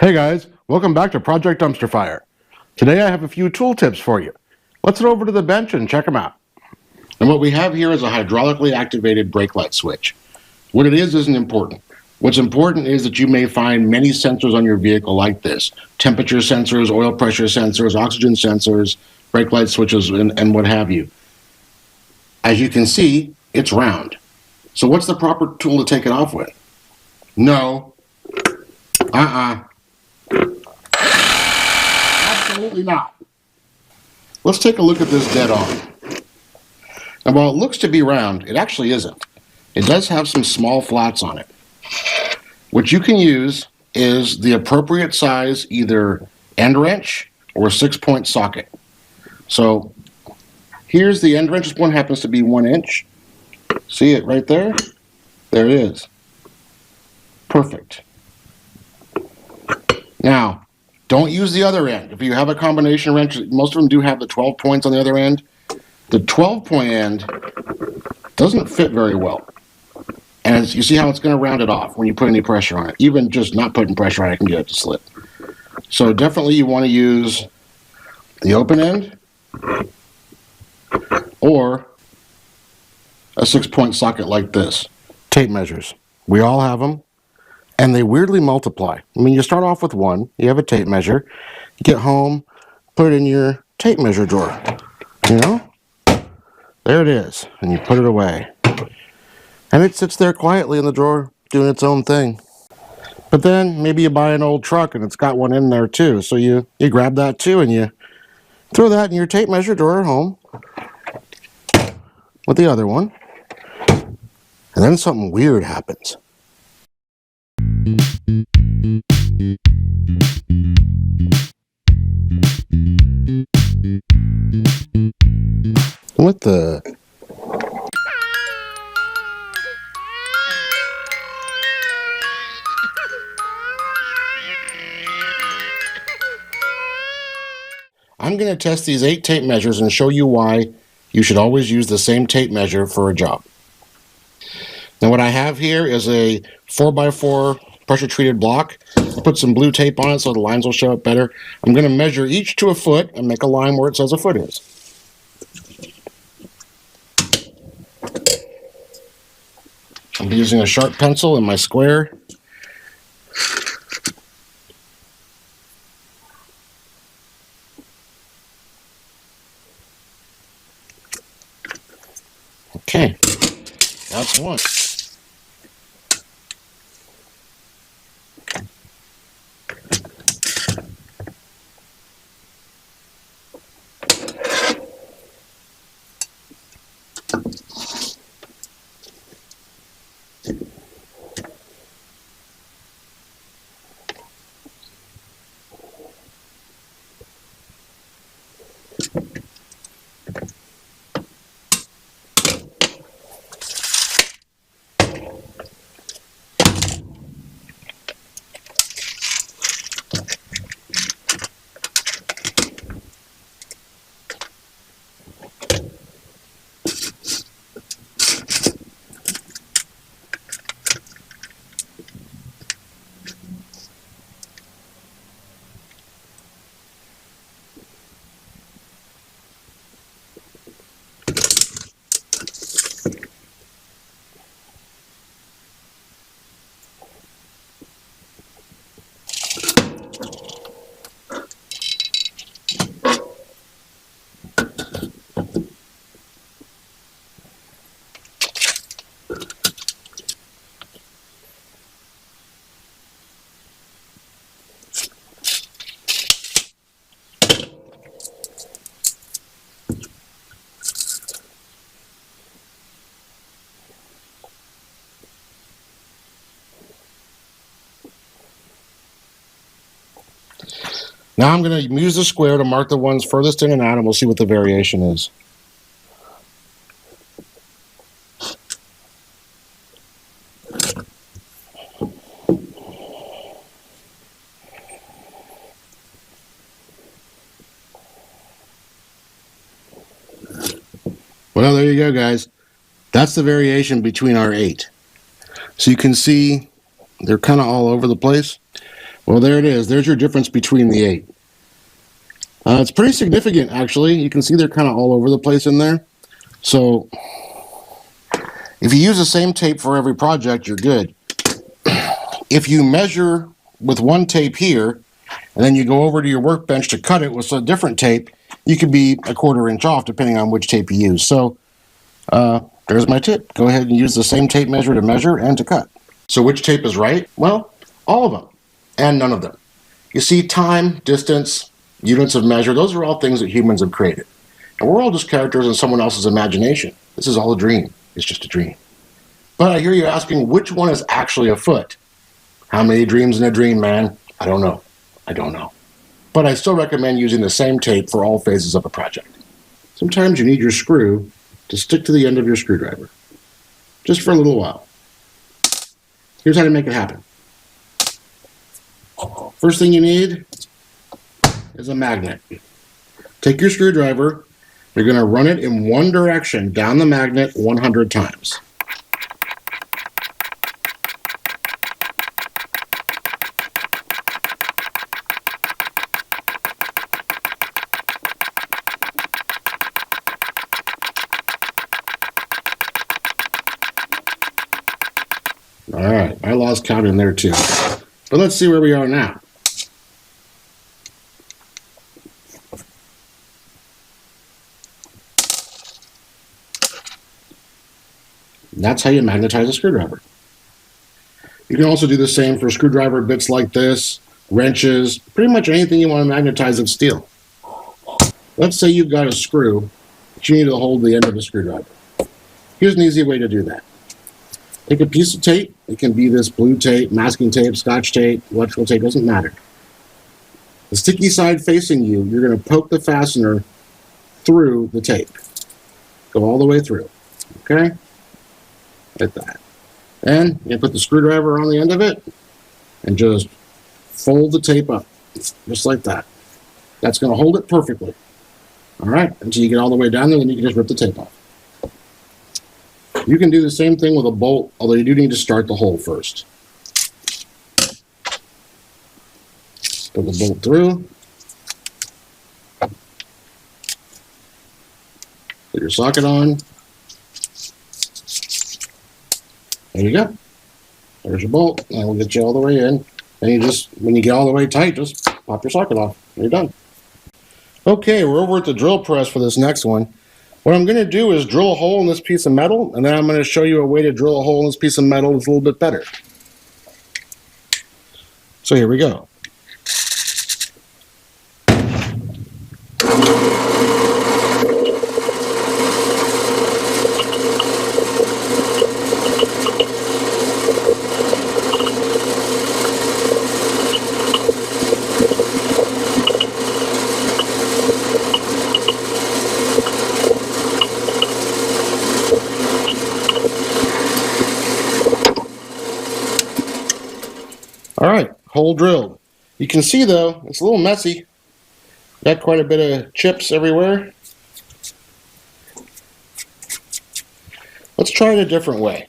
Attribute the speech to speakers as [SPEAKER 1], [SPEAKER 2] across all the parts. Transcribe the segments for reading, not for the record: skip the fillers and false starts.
[SPEAKER 1] Hey guys, welcome back to Project Dumpster Fire. Today I have a few tool tips for you. Let's head over to the bench and check them out. And what we have here is a hydraulically activated brake light switch. What it is isn't important. What's important is that you may find many sensors on your vehicle like this. Temperature sensors, oil pressure sensors, oxygen sensors, brake light switches, and what have you. As you can see, it's round. So what's the proper tool to take it off with? No. Absolutely not. Let's take a look at this dead on. And while it looks to be round, it actually isn't. It does have some small flats on it. What you can use is the appropriate size, either end wrench or 6-point socket. So here's the end wrench. This one happens to be 1 inch. See it right there? There it is. Perfect. Now, don't use the other end. If you have a combination wrench, most of them do have the 12 points on the other end. The 12-point end doesn't fit very well. And you see how it's going to round it off when you put any pressure on it. Even just not putting pressure on it can get it to slip. So definitely you want to use the open end or a 6-point socket like this. Tape measures. We all have them. And they weirdly multiply. I mean, you start off with one, you have a tape measure, you get home, put it in your tape measure drawer, you know? There it is, and you put it away. And it sits there quietly in the drawer, doing its own thing. But then, maybe you buy an old truck and it's got one in there too, so you grab that too and you throw that in your tape measure drawer at home with the other one. And then something weird happens. What the? I'm going to test these 8 tape measures and show you why you should always use the same tape measure for a job. Now what I have here is a 4x4 pressure treated block. I'll put some blue tape on it so the lines will show up better. I'm going to measure each to a foot and make a line where it says a foot is. I'm using a sharp pencil in my square. Okay, that's one. Now I'm going to use the square to mark the ones furthest in and out, and we'll see what the variation is. Well, there you go, guys. That's the variation between our 8. So you can see they're kind of all over the place. Well, there it is. There's your difference between the 8. It's pretty significant, actually. You can see they're kind of all over the place in there. So if you use the same tape for every project, you're good. If you measure with one tape here, and then you go over to your workbench to cut it with a different tape, you could be a 1/4 inch off depending on which tape you use. So there's my tip. Go ahead and use the same tape measure to measure and to cut. So which tape is right? Well, all of them and none of them. You see, time, distance, units of measure, those are all things that humans have created. And we're all just characters in someone else's imagination. This is all a dream. It's just a dream. But I hear you asking, which one is actually a foot? How many dreams in a dream, man? I don't know. I don't know. But I still recommend using the same tape for all phases of a project. Sometimes you need your screw to stick to the end of your screwdriver, just for a little while. Here's how to make it happen. First thing you need is a magnet. Take your screwdriver, you're going to run it in one direction down the magnet 100 times. All right, I lost count in there too. But let's see where we are now. That's how you magnetize a screwdriver. You can also do the same for screwdriver bits like this, wrenches, pretty much anything you want to magnetize of steel. Let's say you've got a screw that you need to hold the end of the screwdriver. Here's an easy way to do that. Take a piece of tape. It can be this blue tape, masking tape, scotch tape, electrical tape, doesn't matter. The sticky side facing you, you're going to poke the fastener through the tape. Go all the way through. Okay? Like that. And you put the screwdriver on the end of it and just fold the tape up. Just like that. That's going to hold it perfectly. All right? Until you get all the way down there, then you can just rip the tape off. You can do the same thing with a bolt, although you do need to start the hole first. Put the bolt through. Put your socket on. There you go. There's your bolt, and we'll get you all the way in. And you just, when you get all the way tight, just pop your socket off. And you're done. Okay, we're over at the drill press for this next one. What I'm going to do is drill a hole in this piece of metal, and then I'm going to show you a way to drill a hole in this piece of metal that's a little bit better. So here we go. All right, hole drilled. You can see though, it's a little messy. Got quite a bit of chips everywhere. Let's try it a different way.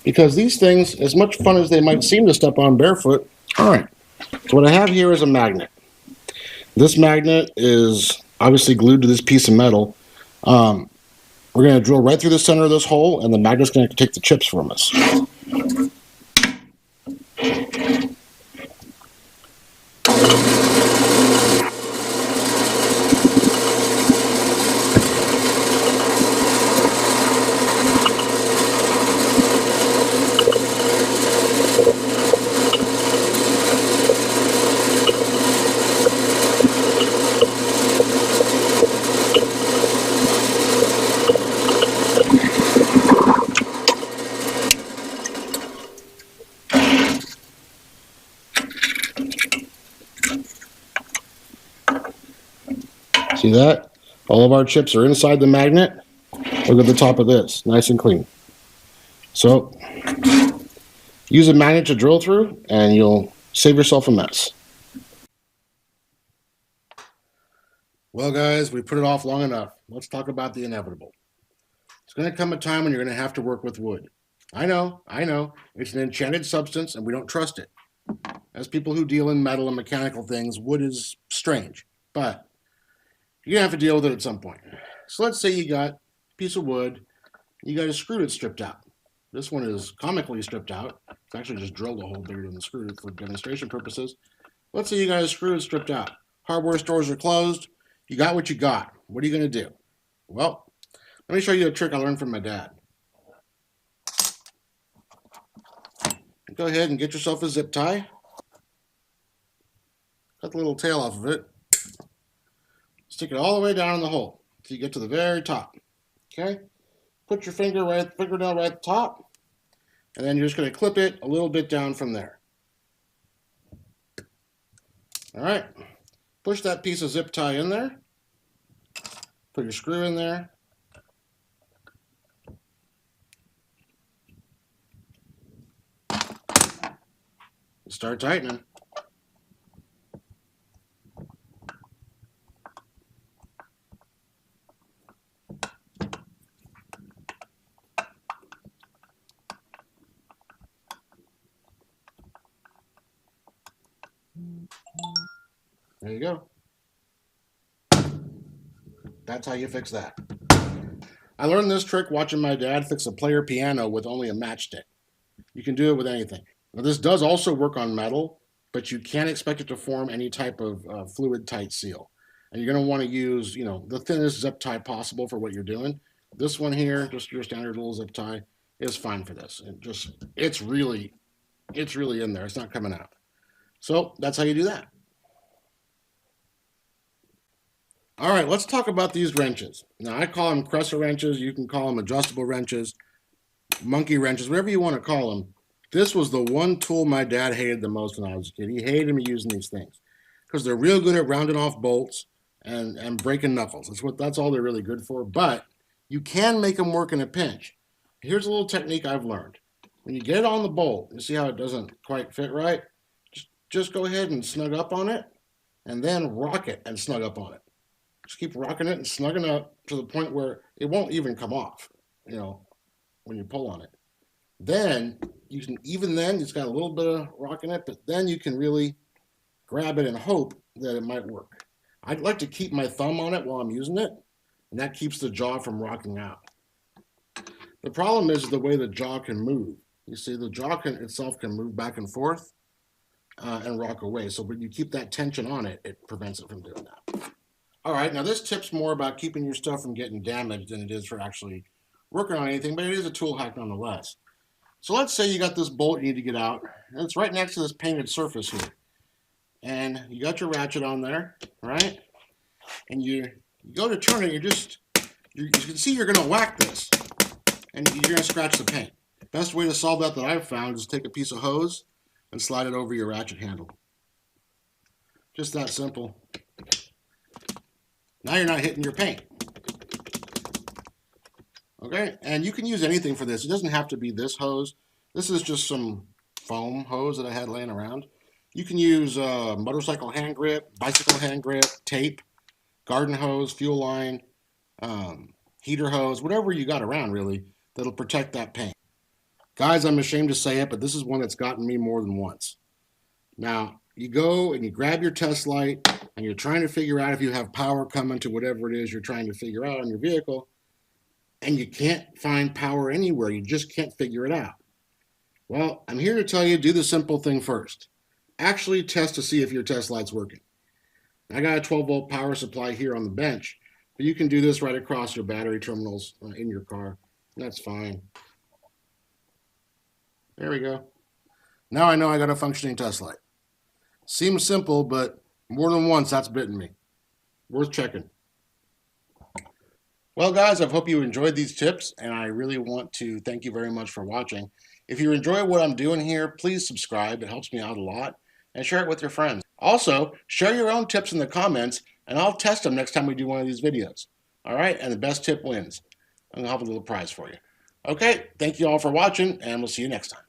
[SPEAKER 1] Because these things, as much fun as they might seem to step on barefoot, all right. So what I have here is a magnet. This magnet is obviously glued to this piece of metal. We're going to drill right through the center of this hole, and the magnet's going to take the chips from us. See that? All of our chips are inside the magnet. Look at the top of this, nice and clean. So, use a magnet to drill through, and you'll save yourself a mess. Well, guys, we put it off long enough. Let's talk about the inevitable. It's going to come a time when you're going to have to work with wood. I know, it's an enchanted substance, and we don't trust it. As people who deal in metal and mechanical things, wood is strange, but you're gonna have to deal with it at some point. So let's say you got a piece of wood, you got a screw that's stripped out. This one is comically stripped out. It's actually just drilled a hole bigger than the screw for demonstration purposes. Let's say you got a screw that's stripped out. Hardware stores are closed. You got what you got. What are you gonna do? Well, let me show you a trick I learned from my dad. Go ahead and get yourself a zip tie. Cut the little tail off of it. Stick it all the way down in the hole till you get to the very top. Okay? Put your fingernail right at the top, and then you're just going to clip it a little bit down from there. All right. Push that piece of zip tie in there. Put your screw in there. Start tightening. There you go. That's how you fix that. I learned this trick watching my dad fix a player piano with only a matchstick. You can do it with anything. Now, this does also work on metal, but you can't expect it to form any type of fluid tight seal. And you're going to want to use, the thinnest zip tie possible for what you're doing. This one here, just your standard little zip tie, is fine for this. It's really in there. It's not coming out. So that's how you do that. All right, let's talk about these wrenches. Now, I call them Cresser wrenches. You can call them adjustable wrenches, monkey wrenches, whatever you want to call them. This was the one tool my dad hated the most when I was a kid. He hated me using these things because they're real good at rounding off bolts and breaking knuckles. That's all they're really good for. But you can make them work in a pinch. Here's a little technique I've learned. When you get it on the bolt, you see how it doesn't quite fit right? Just go ahead and snug up on it, and then rock it and snug up on it. Just keep rocking it and snugging up to the point where it won't even come off, when you pull on it. Then it's got a little bit of rock in it, but then you can really grab it and hope that it might work. I'd like to keep my thumb on it while I'm using it, and that keeps the jaw from rocking out. The problem is the way the jaw can move. You see, the jaw itself can move back and forth and rock away. So when you keep that tension on it, it prevents it from doing that. All right, now this tip's more about keeping your stuff from getting damaged than it is for actually working on anything, but it is a tool hack nonetheless. So let's say you got this bolt you need to get out, and it's right next to this painted surface here. And you got your ratchet on there, right? And you go to turn it, you can see you're gonna whack this, and you're gonna scratch the paint. Best way to solve that I've found is take a piece of hose and slide it over your ratchet handle. Just that simple. Now you're not hitting your paint. Okay, and you can use anything for this. It doesn't have to be this hose. This is just some foam hose that I had laying around. You can use motorcycle hand grip, bicycle hand grip, tape, garden hose, fuel line, heater hose, whatever you got around really that'll protect that paint. Guys, I'm ashamed to say it, but this is one that's gotten me more than once. Now, you go and you grab your test light and you're trying to figure out if you have power coming to whatever it is you're trying to figure out on your vehicle, and you can't find power anywhere. You just can't figure it out. Well, I'm here to tell you, do the simple thing first. Actually test to see if your test light's working. I got a 12-volt power supply here on the bench, but you can do this right across your battery terminals in your car. That's fine. There we go. Now I know I got a functioning test light. Seems simple, but more than once that's bitten me. Worth checking. Well, guys, I hope you enjoyed these tips, and I really want to thank you very much for watching. If you enjoy what I'm doing here, please subscribe. It helps me out a lot. And share it with your friends. Also, share your own tips in the comments, and I'll test them next time we do one of these videos. All right? And the best tip wins. I'm going to have a little prize for you. Okay, thank you all for watching, and we'll see you next time.